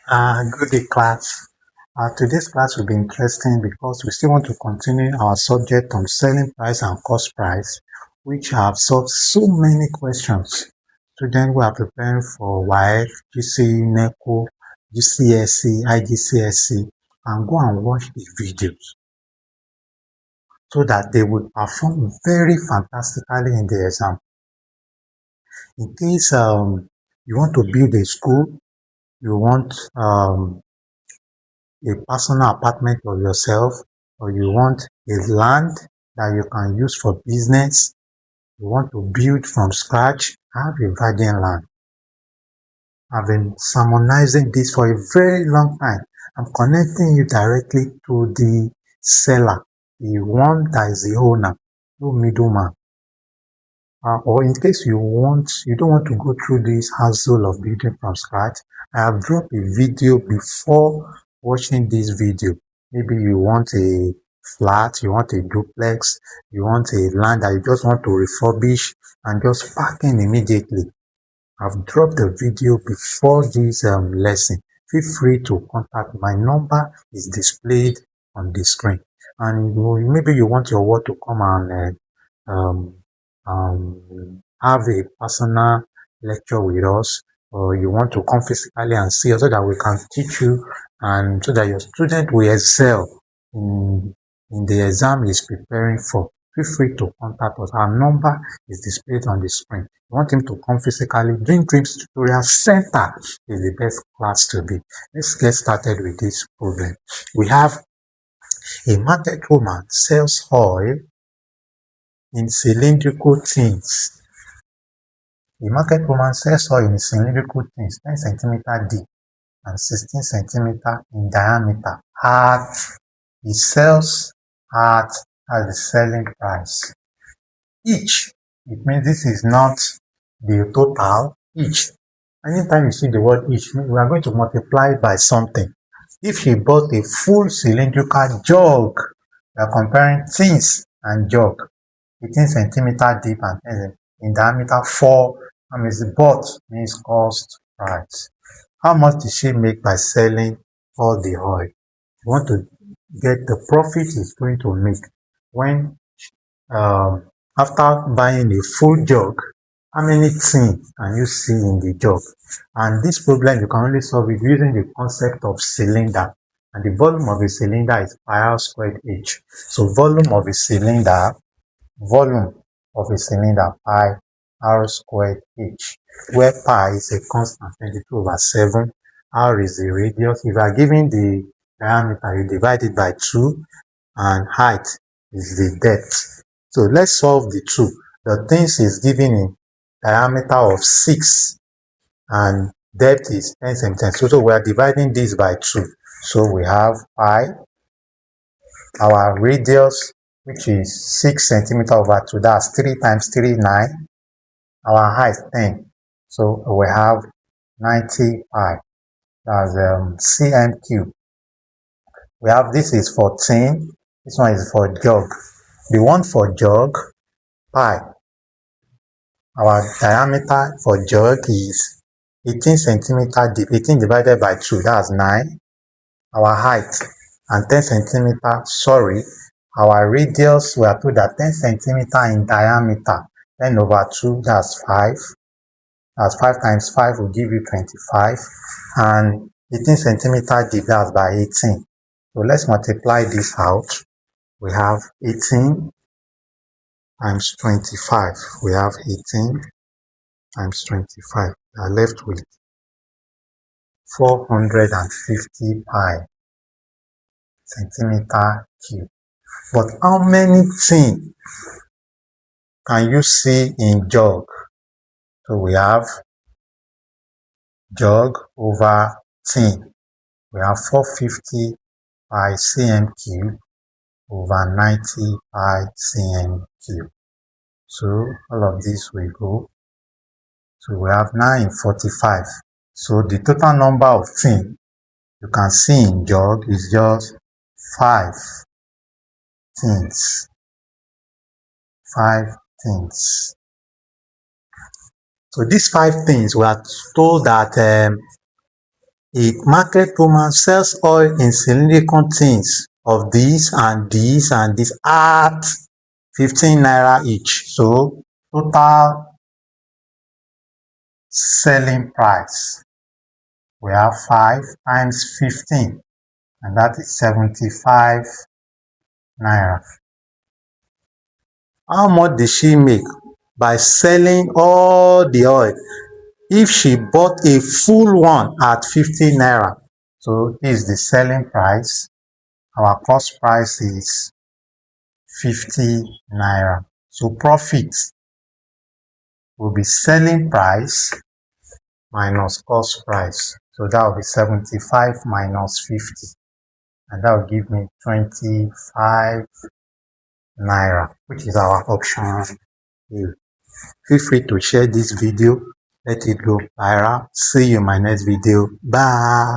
Good day, class. Today's class will be interesting because we still want to continue our subject on selling price and cost price, which have solved so many questions. Students who are preparing for WAEC, GCE, NECO, GCSE, IGCSE, and go and watch the videos so that they will perform very fantastically in the exam. In case you want to build a school, you want a personal apartment of yourself, or you want a land that you can use for business, you want to build from scratch, have a virgin land. I've been sermonizing this for a very long time. I'm connecting you directly to the seller, the one that is the owner, no middleman. Or in case you don't want to go through this hassle of building from scratch, I have dropped a video before watching this video. Maybe you want a flat, you want a duplex, you want a land that you just want to refurbish and just pack in immediately. I've dropped the video before this lesson. Feel free to contact. My number is displayed on the screen. And maybe you want your word to come and um, have a personal lecture with us, or you want to come physically and see us so that we can teach you and so that your student will excel in the exam he's preparing for. Feel free to contact us. Our number is displayed on the screen. You want him to come physically, Dream Dreams Tutorial Center is the best class to be. Let's get started with this problem. We have a market woman sells oil in cylindrical tins. The market woman sells oil in cylindrical tins 10 centimeter deep and 16 centimeter in diameter. He sells at the selling price. Each, it means this is not the total, each. Anytime you see the word each, we are going to multiply it by something. If she bought a full cylindrical jug, we are comparing tins and jug. 18 centimeter deep and 10 in diameter 4 means bought means cost price. How much did she make by selling all the oil? You want to get the profit is going to make when after buying a full jug, how many tins can you see in the jug? And this problem you can only solve it using the concept of cylinder. And the volume of a cylinder is pi r squared h. So volume of a cylinder pi r squared h, where pi is a constant 22/7, r is the radius. If you are given the diameter, you divide it by 2, and height is the depth. So let's solve the two. The things is given in diameter of 6 and depth is 10 centimeters. So we are dividing this by 2. So we have pi, our radius, which is 6 centimeter over 2, that's 3 times 3, 9. Our height, 10. So we have 90 pi. That's cm cube. We have, this is for tin, this one is for jug. The one for jug, pi. Our diameter for jug is 18 centimeter deep. 18 divided by 2, that's 9. Our height, and 10 centimeter, our radius, we are told that 10 centimeter in diameter, 10 over 2, that's 5. That's 5 times 5 will give you 25. And 18 centimeter deep, that's by 18. So let's multiply this out. We have 18 times 25. We have 18 times 25. We are left with 450 pi centimeter cube. But how many tins can you see in jug? So we have jug over tin. We have 450 pi cm cube over 90 pi cm cube. So all of this will go. So we have 945. So the total number of tins you can see in jug is just 5 tins. 5 tins. So these 5 things, we are told that A market woman sells oil in cylindrical tins of this and this and this at 15 naira each. So total selling price, we have 5 times 15, and that is 75 naira. How much did she make by selling all the oil if she bought a full one at 50 naira? So this is the selling price. Our cost price is 50 naira. So profit will be selling price minus cost price. So that will be 75 minus 50. And that will give me 25 naira, which is our option A. Feel free to share this video. Let it go viral. See you in my next video. Bye.